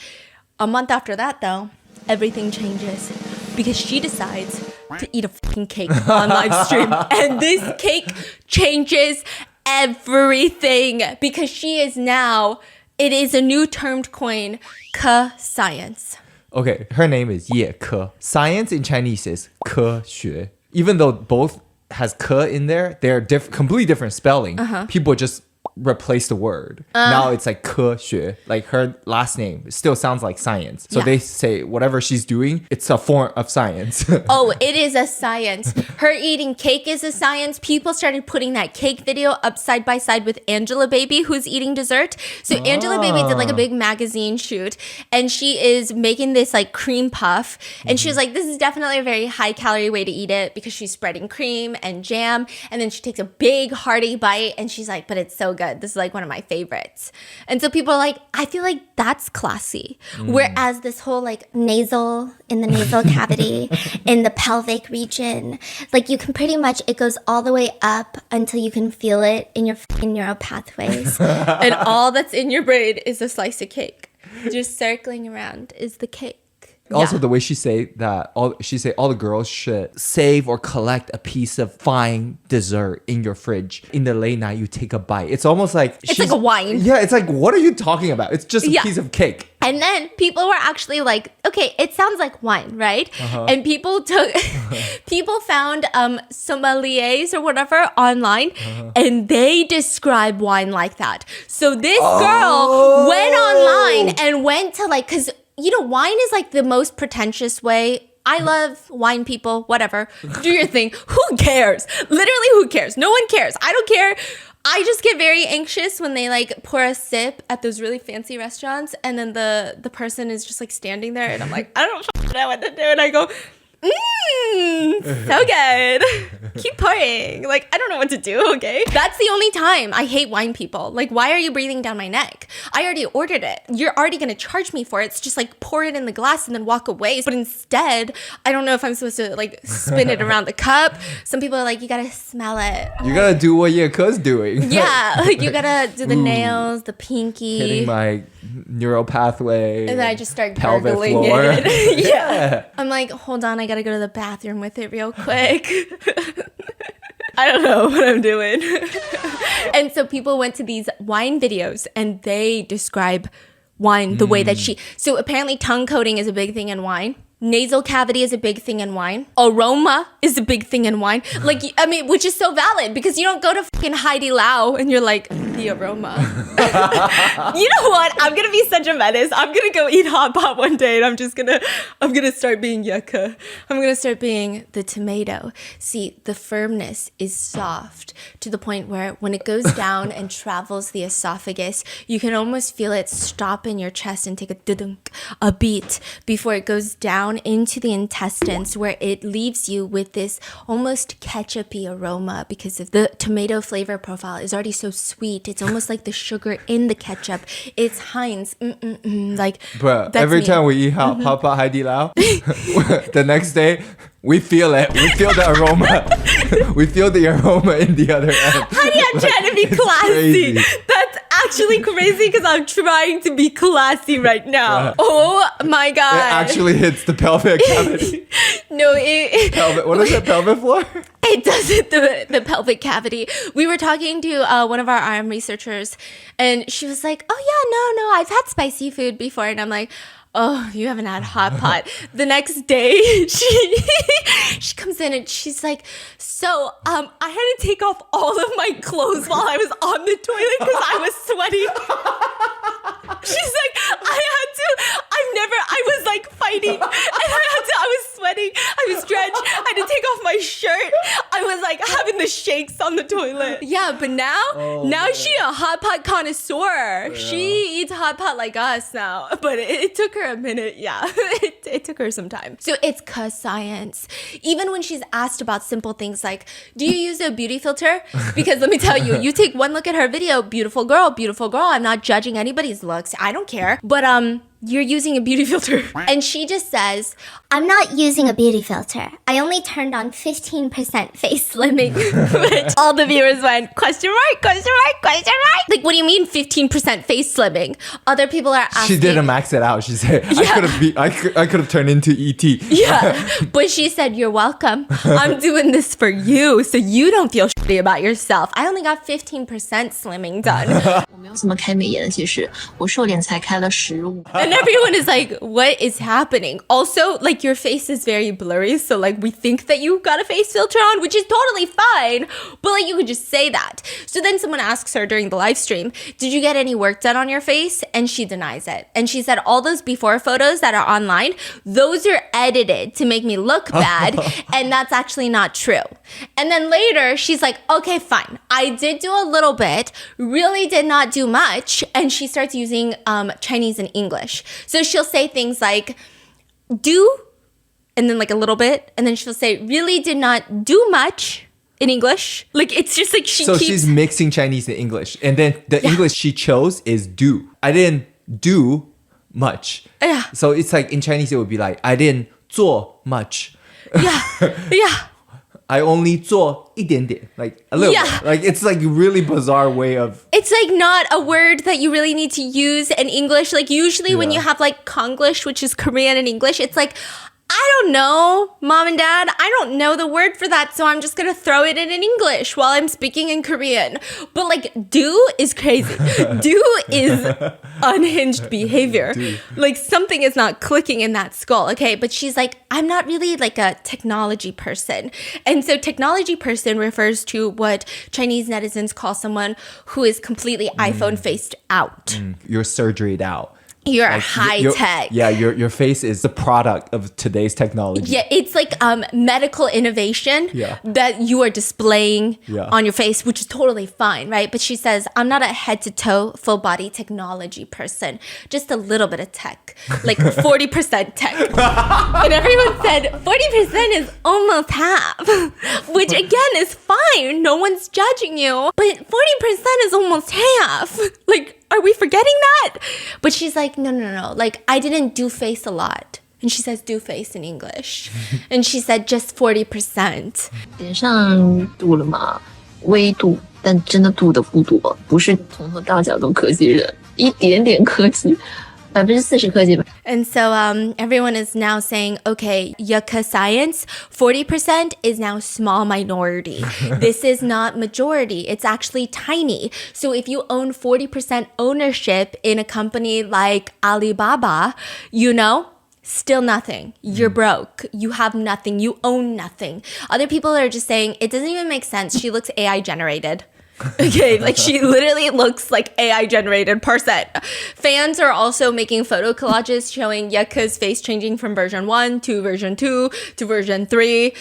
A month after that though, everything changes because she decides to eat a fucking cake on live stream. And this cake changes everything because she is now... It is a new termed coin, Ke science. Okay, her name is Ye Ke. Science in Chinese is 科学. Even though both has Ke in there, they're completely different spelling. People just replace the word. Now it's like 科学. Like her last name still sounds like science. So they say whatever she's doing, it's a form of science. Oh, it is a science. Her eating cake is a science. People started putting that cake video up side by side with Angelababy, who's eating dessert. So Angelababy did like a big magazine shoot, and she is making this like cream puff. And she was like, this is definitely a very high calorie way to eat it because she's spreading cream and jam. And then she takes a big hearty bite and she's like, but it's so good. This is like one of my favorites. And so people are like, I feel like that's classy. Whereas this whole like in the nasal cavity, in the pelvic region, like you can pretty much, it goes all the way up until you can feel it in your neural pathways. And all that's in your brain is a slice of cake. Just circling around is the cake. Also, the way she say that, all the girls should save or collect a piece of fine dessert in your fridge. In the late night, you take a bite. It's almost like... It's like a wine. Yeah, it's like, what are you talking about? It's just a piece of cake. And then people were actually like, okay, it sounds like wine, right? And people found sommeliers or whatever online, and they describe wine like that. So this girl went online and went to like, because... You know, wine is like the most pretentious way. I love wine people, whatever. Do your thing. Who cares? Literally, who cares? No one cares. I don't care. I just get very anxious when they like pour a sip at those really fancy restaurants and then the person is just like standing there and I'm like, I don't know what to do. And I go, So good. Keep pouring. Like, I don't know what to do, okay? That's the only time I hate wine people. Like, why are you breathing down my neck? I already ordered it. You're already gonna charge me for it. It's just like pour it in the glass and then walk away. But instead, I don't know if I'm supposed to like spin it around the cup. Some people are like, you gotta smell it. You gotta do what Ye Ke's doing. Yeah, like you gotta do the nails, the pinky. Hitting my neural pathway. And then I just start pelvic gargling floor. it. Yeah. I'm like, hold on, I gotta go to the bathroom with it real quick. I don't know what I'm doing. And so people went to these wine videos and they describe wine the way that so apparently tongue coating is a big thing in wine. Nasal cavity is a big thing in wine. Aroma is a big thing in wine. Like, I mean, which is so valid because you don't go to fucking Heidi Lau and you're like, the aroma. You know what? I'm going to be such a menace. I'm going to go eat hot pot one day and I'm going to start being yucca. I'm going to start being the tomato. See, the firmness is soft to the point where when it goes down and travels the esophagus, you can almost feel it stop in your chest and take a beat before it goes down into the intestines where it leaves you with this almost ketchup-y aroma because of the tomato flavor profile is already so sweet. It's almost like the sugar in the ketchup. It's Heinz. Like, Bruh, every time we eat hot pot Heidi Lau, the next day, we feel it. We feel the aroma. We feel the aroma in the other end. Honey, I'm trying to be classy. That's actually crazy because I'm trying to be classy right now. Oh my God. It actually hits the pelvic cavity. No, What is it? Pelvic floor? It does hit the pelvic cavity. We were talking to one of our RM researchers and she was like, oh yeah, no, I've had spicy food before. And I'm like, oh, you haven't had hot pot. The next day, she comes in and she's like, so I had to take off all of my clothes while I was on the toilet because I was sweating. She's like, I was like fighting and I was sweating. I was drenched. I had to take off my shirt. I was like having the shakes on the toilet. Yeah, but now she a hot pot connoisseur. Yeah. She eats hot pot like us now. But it took her a minute. Yeah, it took her some time. So it's science. Even when she's asked about simple things like, do you use a beauty filter? Because let me tell you, you take one look at her video, beautiful girl. I'm not judging anybody's looks. I don't care. But you're using a beauty filter. And she just says, I'm not using a beauty filter. I only turned on 15% face slimming. Which all the viewers went, question mark, question mark, question mark. Like, what do you mean 15% face slimming? Other people are asking. She didn't max it out. She said, yeah. I could have turned into ET. Yeah. But she said, you're welcome. I'm doing this for you so you don't feel shitty about yourself. I only got 15% slimming done. 我没有怎么开美颜，其实我瘦脸才开了15。 And everyone is like, what is happening? Also, like, your face is very blurry, so like we think that you got a face filter on, which is totally fine, but like you could just say that. So then someone asks her during the live stream, did you get any work done on your face? And she denies it. And she said all those before photos that are online, those are edited to make me look bad, and that's actually not true. And then later she's like, okay, fine, I did do a little bit, really did not do much. And she starts using Chinese and English. So she'll say things like, do, and then like a little bit, and then she'll say, really did not do much in English. Like, it's just like she's mixing Chinese and English. And then the English she chose is do. I didn't do much. Yeah. So it's like in Chinese it would be like, I didn't 做 much. Yeah. Yeah. I only 做一点点, like a little bit. Like, it's like a really bizarre way of... It's like not a word that you really need to use in English. Like usually when you have like Konglish, which is Korean and English, it's like, I don't know, mom and dad, I don't know the word for that, so I'm just gonna throw it in English while I'm speaking in Korean. But like, do is crazy. Do is unhinged behavior. Like something is not clicking in that skull, okay? But she's like, I'm not really like a technology person. And so technology person refers to what Chinese netizens call someone who is completely iPhone faced out. You're surgeryed out. You're Like, high your- tech. Yeah, your face is the product of today's technology. Yeah, it's like medical innovation Yeah. that you are displaying Yeah. on your face, which is totally fine, right? But she says, I'm not a head to toe, full body technology person, just a little bit of tech, like 40% tech. And everyone said 40% is almost half, which again is fine. No one's judging you, but 40% is almost half. Like, are we forgetting that? But she's like, no. Like, I didn't do face a lot. And she says do face in English. And she said just 40%. 脸上镀了嘛，微镀，但真的镀的不多，不是从头到脚都科技人，一点点科技，40%科技吧。 And so everyone is now saying, okay, yucca science, 40% is now small minority. This is not majority. It's actually tiny. So if you own 40% ownership in a company like Alibaba, still nothing. You're broke. You have nothing. You own nothing. Other people are just saying, it doesn't even make sense. She looks AI generated. Okay, like she literally looks like AI generated person. Fans are also making photo collages showing Yucca's face changing from version 1 to version 2 to version 3.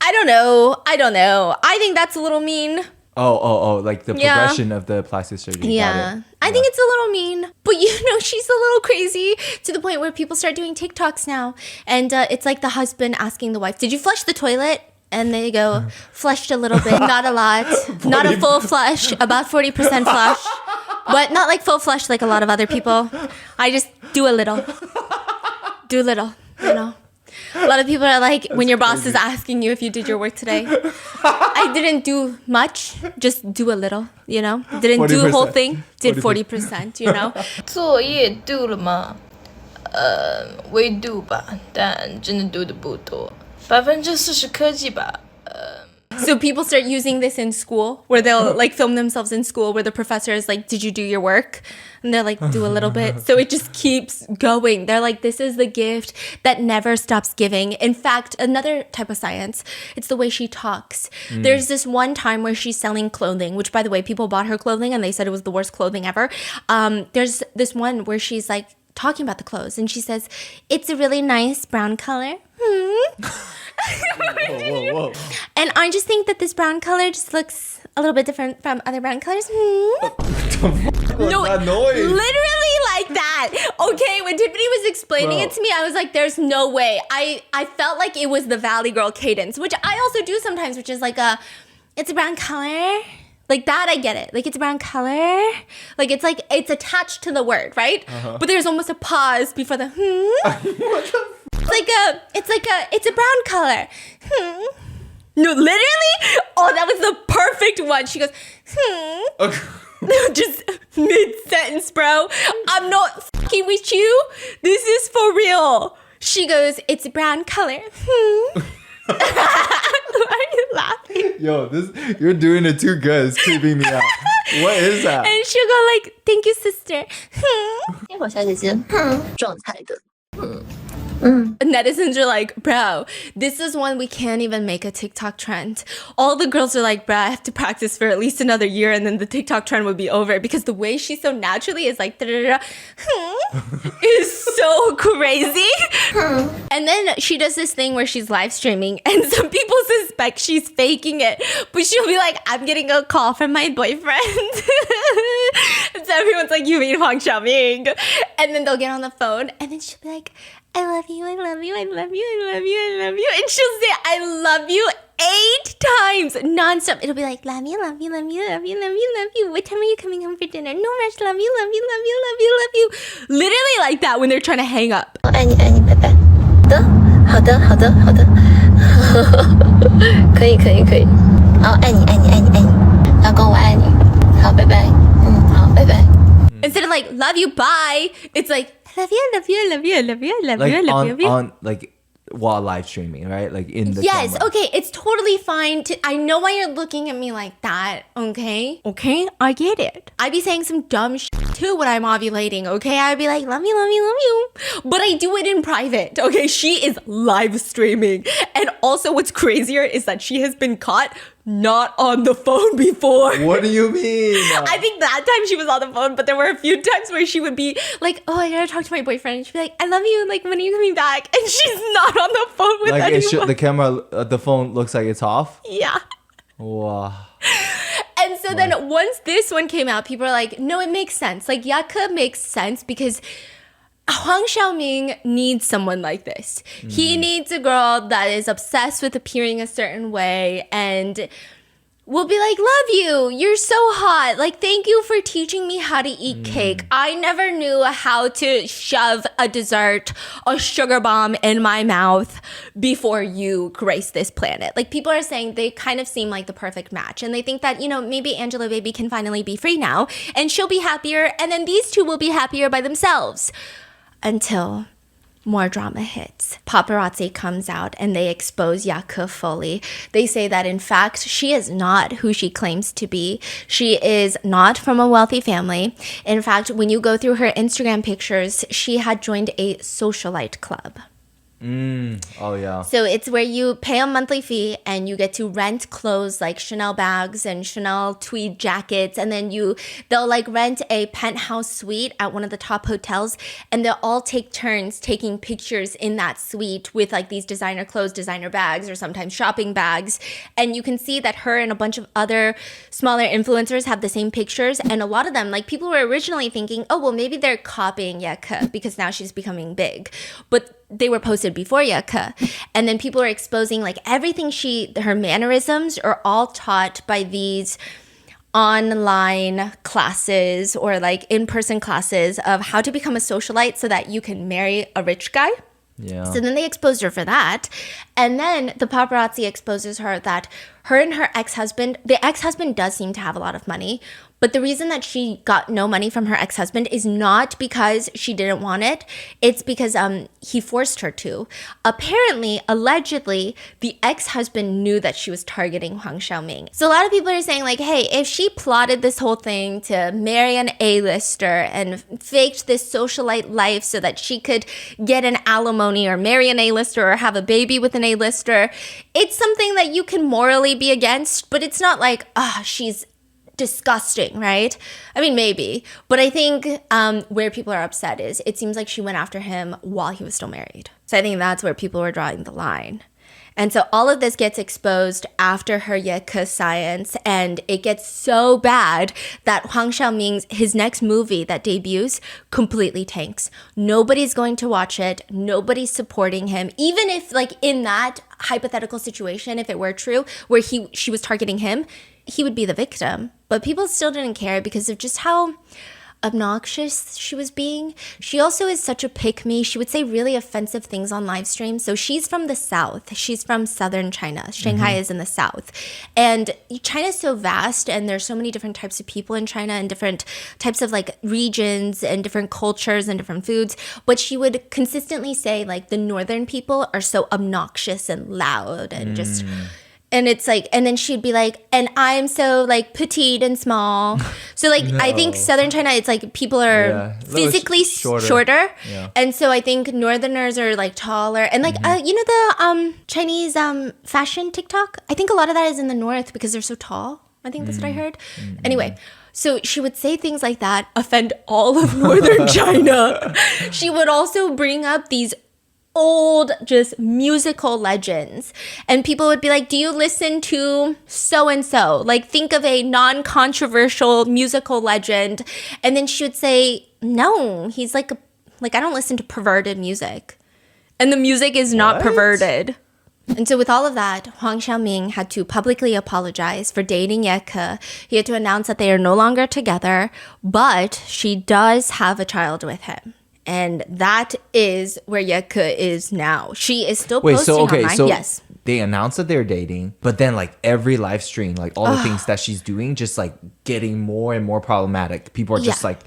I don't know. I think that's a little mean. Oh, like the progression of the plastic surgery. Got Yeah. it. I think it's a little mean. But she's a little crazy to the point where people start doing TikToks now. And it's like the husband asking the wife, did you flush the toilet? And they go, flushed a little bit, not a lot, not a full flush, about 40% flush, but not like full flush like a lot of other people. I just do a little, A lot of people are like, when your boss is asking you if you did your work today, I didn't do much, just do a little, Didn't do the whole thing, did 40%, 作业 do 了吗？微 do 吧，但真的 do 的不多，40%科技吧。So people start using this in school where they'll like film themselves in school where the professor is like, did you do your work? And they're like, do a little bit. So it just keeps going. They're like, this is the gift that never stops giving. In fact, another type of science, it's the way she talks. There's this one time where she's selling clothing, which by the way, people bought her clothing and they said it was the worst clothing ever. There's this one where she's like talking about the clothes and she says, it's a really nice brown color. Whoa. And I just think that this brown color just looks a little bit different from other brown colors. No, that noise? literally like that. Okay, when Tiffany was explaining it to me, I was like, there's no way. I felt like it was the Valley Girl cadence, which I also do sometimes, which is like it's a brown color. Like that, I get it. Like it's a brown color. Like it's attached to the word, right? But there's almost a pause before the It's a brown color. No, literally? Oh, that was the perfect one. She goes, Just mid-sentence, bro. I'm not fucking with you. This is for real. She goes, it's a brown color. Why are you laughing? Yo, you're doing it too good. It's creeping me out. What is that? And she'll go like, thank you, sister. 天宝小姐姐，撞菜的。 Netizens are like, bro, this is one we can't even make a TikTok trend. All the girls are like, bro, I have to practice for at least another year and then the TikTok trend would be over because the way she so naturally is like, is so crazy. And then she does this thing where she's live streaming and some people suspect she's faking it, but she'll be like, I'm getting a call from my boyfriend. And so everyone's like, you mean Huang Xiaoming? And then they'll get on the phone and then she'll be like, I love you, I love you, I love you, I love you, I love you. And she'll say, I love you 8 times nonstop. It'll be like, love you, love you, love you, love you, love you, love you. What time are you coming home for dinner? No rush, love you, love you, love you, love you, love you. Literally like that when they're trying to hang up. 爱你，爱你，拜拜。好的，好的，好的，可以，可以，可以。好，爱你，爱你，爱你，爱你，老公，我爱你。好，拜拜。好，拜拜。 Instead of like, love you, bye, it's like, I love you, I love you, I love you, I love you, I love you, I love you. On like while live streaming, right? Like in the Yes, camera. okay, it's totally fine. I know why you're looking at me like that, okay? Okay, I get it. I'd be saying some dumb shit too when I'm ovulating, okay? I'd be like, love you, love you, love you. But I do it in private, okay? She is live streaming. And also what's crazier is that she has been caught not on the phone before. What do you mean? I think that time she was on the phone, but there were a few times where she would be like, oh, I gotta talk to my boyfriend. And she'd be like, I love you. Like, when are you coming back? And she's not on the phone with Like anyone. the camera, the phone looks like it's off. Yeah. Wow. And so then once this one came out, people are like, no, it makes sense. Like, Yaka makes sense because Huang Xiaoming needs someone like this. He needs a girl that is obsessed with appearing a certain way and will be like, love you. You're so hot. Like, thank you for teaching me how to eat cake. I never knew how to shove a dessert, a sugar bomb in my mouth before you graced this planet. Like, people are saying they kind of seem like the perfect match. And they think that, you know, maybe Angelababy can finally be free now and she'll be happier. And then these two will be happier by themselves. Until more drama hits. Paparazzi comes out and they expose Yaka fully. They say that in fact, she is not who she claims to be. She is not from a wealthy family. In fact, when you go through her Instagram pictures, she had joined a socialite club. Oh yeah. So it's where you pay a monthly fee and you get to rent clothes like Chanel bags and Chanel tweed jackets, and then they'll like rent a penthouse suite at one of the top hotels, and they'll all take turns taking pictures in that suite with like these designer clothes, designer bags, or sometimes shopping bags. And you can see that her and a bunch of other smaller influencers have the same pictures, and a lot of them, like, people were originally thinking, oh well, maybe they're copying Yaka because now she's becoming big, but they were posted before Yaka. And then people are exposing like everything her mannerisms are all taught by these online classes or like in-person classes of how to become a socialite so that you can marry a rich guy. Yeah. So then they exposed her for that. And then the paparazzi exposes her that her and her ex-husband, the ex-husband does seem to have a lot of money, but the reason that she got no money from her ex-husband is not because she didn't want it. It's because he forced her to. Apparently, allegedly, the ex-husband knew that she was targeting Huang Xiaoming. So a lot of people are saying like, hey, if she plotted this whole thing to marry an A-lister and faked this socialite life so that she could get an alimony or marry an A-lister or have a baby with an A-lister, it's something that you can morally be against, but it's not like, she's disgusting, right? I mean, maybe. But I think where people are upset is it seems like she went after him while he was still married. So I think that's where people were drawing the line. And so all of this gets exposed after her Yeka science, and it gets so bad that Huang Xiaoming's, his next movie that debuts, completely tanks. Nobody's going to watch it. Nobody's supporting him. Even if, like, in that hypothetical situation, if it were true, where she was targeting him, he would be the victim. But people still didn't care because of just how obnoxious she was being. She also is such a pick-me. She would say really offensive things on live streams. So she's from the south. She's from southern China. Shanghai is in the south. And China's so vast, and there's so many different types of people in China and different types of like regions and different cultures and different foods. But she would consistently say like the northern people are so obnoxious and loud and just... And it's like, and then she'd be like, and I'm so like petite and small. So like, I think southern China, it's like people are physically shorter. Yeah. And so I think northerners are like taller. And like, you know, the Chinese fashion TikTok? I think a lot of that is in the north because they're so tall. I think that's what I heard. Anyway. So she would say things like that, offend all of northern China. She would also bring up these old just musical legends, and people would be like, do you listen to so and so? Like, think of a non-controversial musical legend. And then she would say, no, he's like I don't listen to perverted music, and the music is not perverted. And so with all of that, Huang Xiaoming had to publicly apologize for dating Yeka. He had to announce that they are no longer together, but she does have a child with him. And that is where Yeka is now. She is still posting online. So yes. They announced that they're dating, but then like every live stream, like all the things that she's doing, just like getting more and more problematic. People are just like,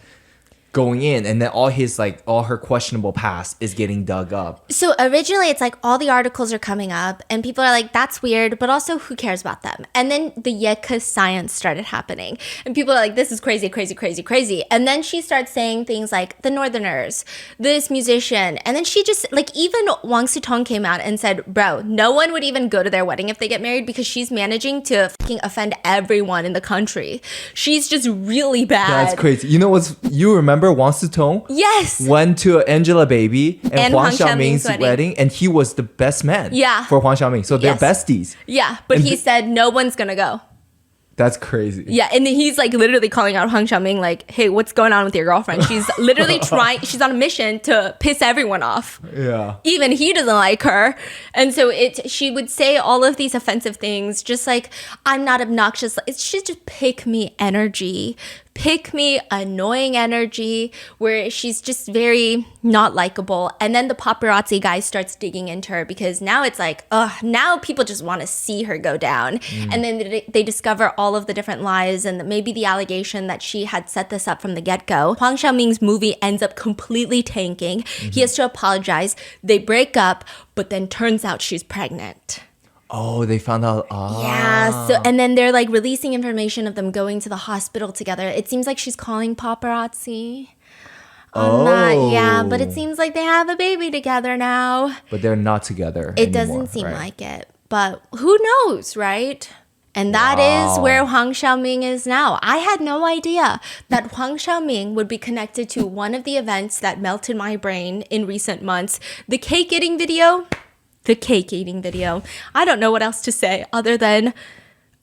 going in, and then all her questionable past is getting dug up. So originally it's like all the articles are coming up and people are like, that's weird, but also who cares about them? And then the Yeka science started happening and people are like, this is crazy, crazy, crazy, crazy. And then she starts saying things like the Northerners, this musician. And then she just like, even Wang Sitong came out and said, bro, no one would even go to their wedding if they get married because she's managing to fucking offend everyone in the country. She's just really bad. That's crazy. You know you remember Wang Sitong? Yes. Went to Angela Baby and Huang Xiaoming's wedding. wedding, and he was the best man for Huang Xiaoming. So they're besties. Yeah, but he said no one's gonna go. That's crazy. Yeah, and he's like literally calling out Huang Xiaoming like, hey, what's going on with your girlfriend? She's literally she's on a mission to piss everyone off. Yeah. Even he doesn't like her. And so she would say all of these offensive things, just like, I'm not obnoxious. She's just pick me energy. Pick me annoying energy where she's just very not likable. And then the paparazzi guy starts digging into her because now it's like, now people just want to see her go down. And then they discover all of the different lies and maybe the allegation that she had set this up from the get-go. Huang Xiaoming's movie ends up completely tanking. He has to apologize. They break up, but then turns out she's pregnant. Oh, they found out. Yeah. So, and then they're like releasing information of them going to the hospital together. It seems like she's calling paparazzi. Yeah, but it seems like they have a baby together now. But they're not together. It doesn't seem like it. But who knows, right? And that is where Huang Xiaoming is now. I had no idea that Huang Xiaoming would be connected to one of the events that melted my brain in recent months. The cake eating video. I don't know what else to say other than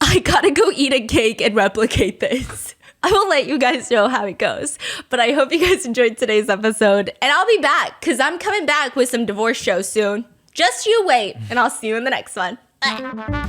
I gotta go eat a cake and replicate this. I will let you guys know how it goes. But I hope you guys enjoyed today's episode. And I'll be back because I'm coming back with some divorce shows soon. Just you wait, and I'll see you in the next one. Bye.